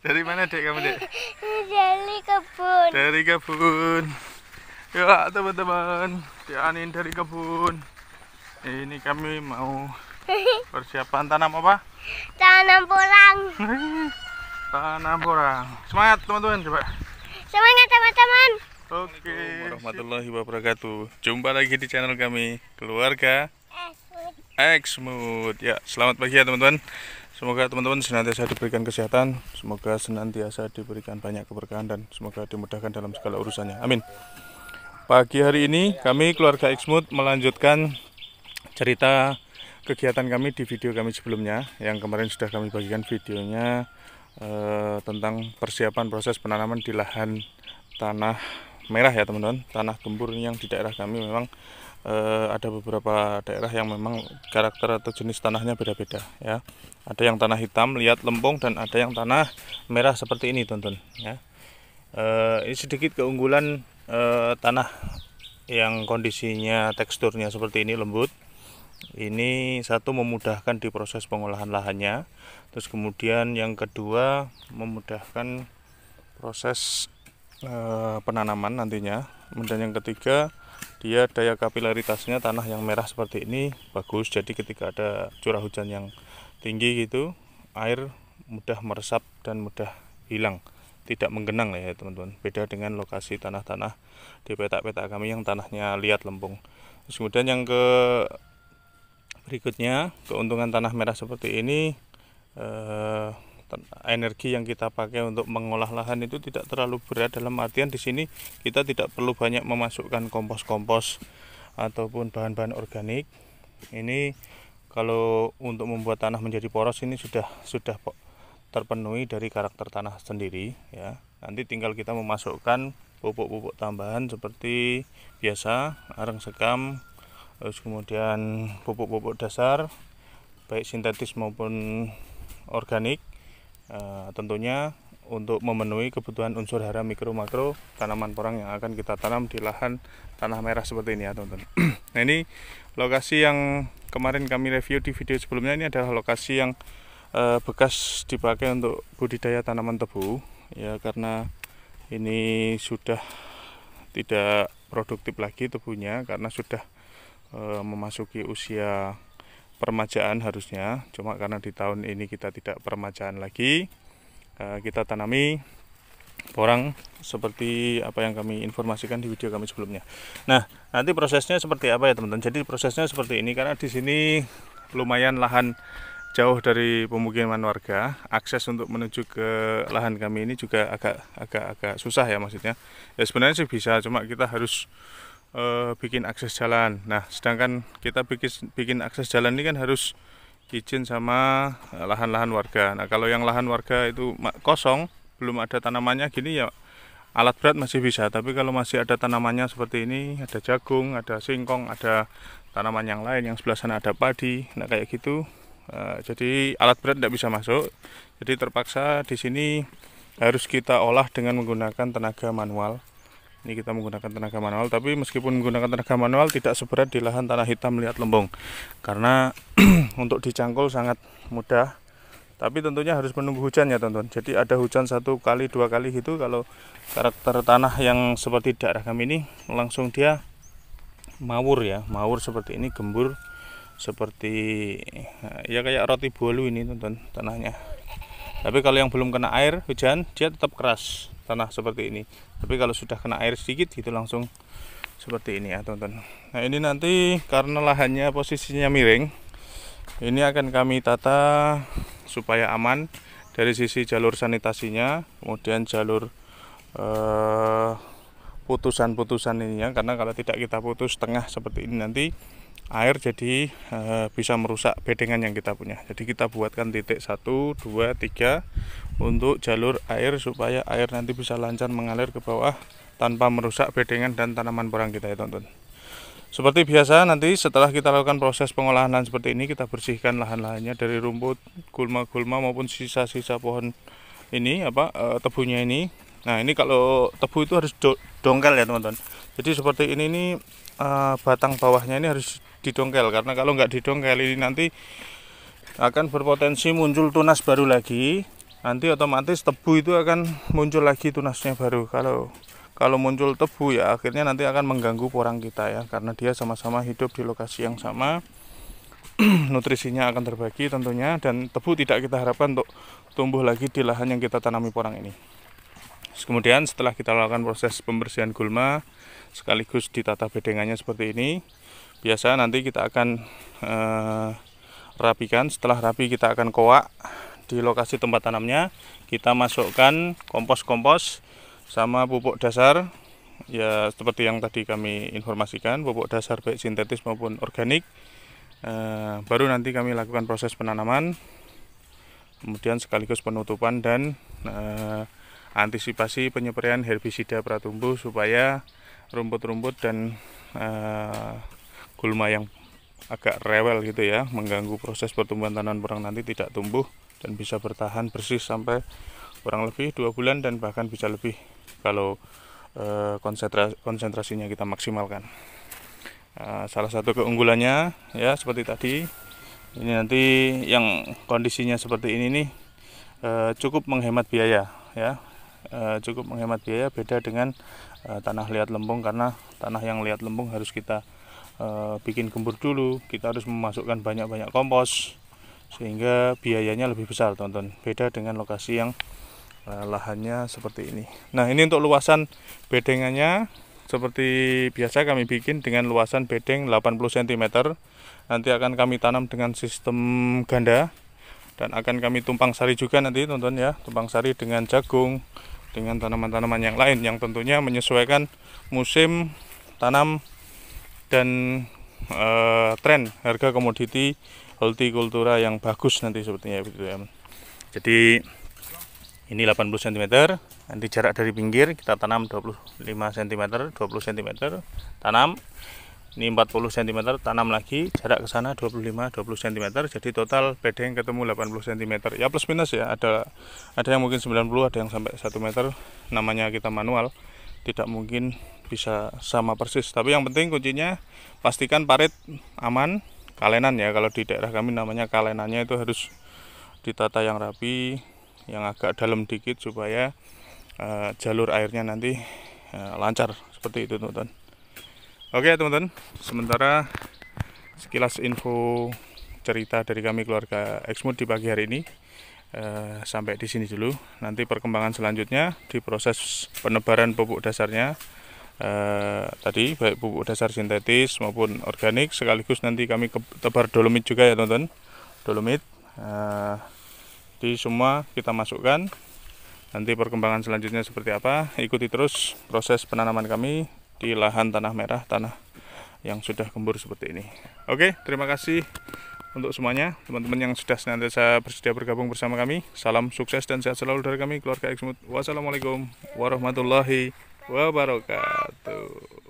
Dari mana dek kamu dek? Dari kebun. Dari kebun. Ya teman-teman, Anin dari kebun. Ini kami mau persiapan tanam apa? Tanam porang. Tanam porang. Semangat teman-teman, coba. Semangat teman-teman. Oke. Warahmatullahi wabarakatuh. Jumpa lagi di channel kami, Keluarga Exmood. Ya, selamat pagi ya teman-teman. Semoga teman-teman senantiasa diberikan kesehatan, semoga senantiasa diberikan banyak keberkahan, dan semoga dimudahkan dalam segala urusannya. Amin. Pagi hari ini kami Keluarga Exmood melanjutkan cerita kegiatan kami di video kami sebelumnya. Yang kemarin sudah kami bagikan videonya tentang persiapan proses penanaman di lahan tanah merah ya teman-teman. Tanah gembur yang di daerah kami memang ada beberapa daerah yang memang karakter atau jenis tanahnya beda-beda ya. Ada yang tanah hitam liat lempung, dan ada yang tanah merah seperti ini teman-teman ya. Ini sedikit keunggulan tanah yang kondisinya teksturnya seperti ini, lembut. Ini satu, memudahkan di proses pengolahan lahannya. Terus kemudian yang kedua, memudahkan proses penanaman nantinya. Dan yang ketiga, dia daya kapilaritasnya, tanah yang merah seperti ini bagus. Jadi ketika ada curah hujan yang tinggi gitu, air mudah meresap dan mudah hilang, tidak menggenang ya teman-teman. Beda dengan lokasi tanah-tanah di petak-petak kami yang tanahnya liat lempung. Terus kemudian yang berikutnya, keuntungan tanah merah seperti ini, energi yang kita pakai untuk mengolah lahan itu tidak terlalu berat. Dalam artian di sini kita tidak perlu banyak memasukkan kompos-kompos ataupun bahan-bahan organik. Ini kalau untuk membuat tanah menjadi poros ini sudah terpenuhi dari karakter tanah sendiri ya. Nanti tinggal kita memasukkan pupuk-pupuk tambahan seperti biasa, areng sekam, terus kemudian pupuk-pupuk dasar baik sintetis maupun organik, tentunya untuk memenuhi kebutuhan unsur hara mikro makro tanaman porang yang akan kita tanam di lahan tanah merah seperti ini ya teman-teman. Nah, ini lokasi yang kemarin kami review di video sebelumnya. Ini adalah lokasi yang bekas dipakai untuk budidaya tanaman tebu ya, karena ini sudah tidak produktif lagi tebunya karena sudah memasuki usia permajaan harusnya. Cuma karena di tahun ini kita tidak permajaan lagi, kita tanami porang seperti apa yang kami informasikan di video kami sebelumnya. Nah, nanti prosesnya seperti apa ya teman-teman? Jadi prosesnya seperti ini, karena di sini lumayan lahan jauh dari pemukiman warga. Akses untuk menuju ke lahan kami ini juga agak susah ya maksudnya. Ya sebenarnya sih bisa, cuma kita harus bikin akses jalan. Nah, sedangkan kita bikin akses jalan ini kan harus izin sama lahan-lahan warga. Nah, kalau yang lahan warga itu kosong, belum ada tanamannya gini ya, alat berat masih bisa. Tapi kalau masih ada tanamannya seperti ini, ada jagung, ada singkong, ada tanaman yang lain, yang sebelah sana ada padi, nah kayak gitu, jadi alat berat tidak bisa masuk. Jadi terpaksa di sini harus kita olah dengan menggunakan tenaga manual. Ini kita menggunakan tenaga manual, tapi meskipun menggunakan tenaga manual tidak seberat di lahan tanah hitam liat lempung, karena untuk dicangkul sangat mudah. Tapi tentunya harus menunggu hujan ya teman-teman. Jadi ada hujan 1 kali 2 kali gitu. Kalau karakter tanah yang seperti daerah kami ini, langsung dia mawur ya, mawur seperti ini, gembur seperti ya kayak roti bolu ini teman-teman tanahnya. Tapi kalau yang belum kena air hujan, dia tetap keras tanah seperti ini. Tapi kalau sudah kena air sedikit gitu langsung seperti ini ya teman-teman. Nah, ini nanti karena lahannya posisinya miring, ini akan kami tata supaya aman dari sisi jalur sanitasinya, kemudian jalur putusan-putusan ininya, karena kalau tidak kita putus tengah seperti ini nanti air jadi bisa merusak bedengan yang kita punya. Jadi kita buatkan titik 1, 2, 3 untuk jalur air, supaya air nanti bisa lancar mengalir ke bawah tanpa merusak bedengan dan tanaman porang kita ya teman-teman. Seperti biasa, nanti setelah kita lakukan proses pengolahan lahan seperti ini, kita bersihkan lahan-lahannya dari rumput, gulma-gulma maupun sisa-sisa pohon ini tebunya ini. Nah, ini kalau tebu itu harus dongkel ya teman-teman. Jadi seperti ini nih, batang bawahnya ini harus didongkel, karena kalau nggak didongkel ini nanti akan berpotensi muncul tunas baru lagi nanti otomatis tebu itu akan muncul lagi tunasnya baru. Kalau muncul tebu ya akhirnya nanti akan mengganggu porang kita ya, karena dia sama-sama hidup di lokasi yang sama. Nutrisinya akan terbagi tentunya, dan tebu tidak kita harapkan untuk tumbuh lagi di lahan yang kita tanami porang ini. Kemudian setelah kita lakukan proses pembersihan gulma sekaligus ditata bedengannya seperti ini, biasa nanti kita akan rapikan. Setelah rapi kita akan koak di lokasi tempat tanamnya. Kita masukkan kompos-kompos sama pupuk dasar ya, seperti yang tadi kami informasikan, pupuk dasar baik sintetis maupun organik. Baru nanti kami lakukan proses penanaman, kemudian sekaligus penutupan dan antisipasi penyempraian herbisida pratumbuh supaya rumput-rumput dan gulma yang agak rewel gitu ya, mengganggu proses pertumbuhan tanaman porang nanti tidak tumbuh dan bisa bertahan bersih sampai kurang lebih 2 bulan dan bahkan bisa lebih kalau konsentrasinya kita maksimalkan. Salah satu keunggulannya ya seperti tadi, ini nanti yang kondisinya seperti ini nih cukup menghemat biaya ya, cukup menghemat biaya, beda dengan tanah liat lempung, karena tanah yang liat lempung harus kita bikin gembur dulu, kita harus memasukkan banyak-banyak kompos sehingga biayanya lebih besar teman-teman, beda dengan lokasi yang lahannya seperti ini. Nah, ini untuk luasan bedengannya seperti biasa kami bikin dengan luasan bedeng 80 cm. Nanti akan kami tanam dengan sistem ganda dan akan kami tumpang sari juga nanti teman-teman ya, tumpang sari dengan jagung, dengan tanaman-tanaman yang lain yang tentunya menyesuaikan musim tanam dan tren harga komoditi hortikultura yang bagus nanti sepertinya begitu ya. Jadi ini 80 cm, nanti jarak dari pinggir kita tanam 25 cm, 20 cm tanam. Ini 40 cm tanam lagi, jarak ke sana 25 cm. Jadi total bedeng ketemu 80 cm. Ya plus minus ya, ada yang mungkin 90, ada yang sampai 1 meter. Namanya kita manual, tidak mungkin bisa sama persis. Tapi yang penting kuncinya pastikan parit aman, kalenan ya. Kalau di daerah kami namanya kalenannya itu harus ditata yang rapi, yang agak dalam dikit supaya jalur airnya nanti lancar seperti itu teman-teman. Oke teman-teman, sementara sekilas info cerita dari kami keluarga Exmood di pagi hari ini sampai di sini dulu. Nanti perkembangan selanjutnya di proses penebaran pupuk dasarnya tadi baik pupuk dasar sintetis maupun organik, sekaligus nanti kami tebar dolomit juga ya teman-teman, dolomit. Jadi semua kita masukkan. Nanti perkembangan selanjutnya seperti apa, ikuti terus proses penanaman kami di lahan tanah merah, tanah yang sudah gembur seperti ini. Oke, terima kasih untuk semuanya, teman-teman yang sudah senantiasa bersedia bergabung bersama kami. Salam sukses dan sehat selalu dari kami keluarga Exmood. Wassalamualaikum warahmatullahi wabarakatuh.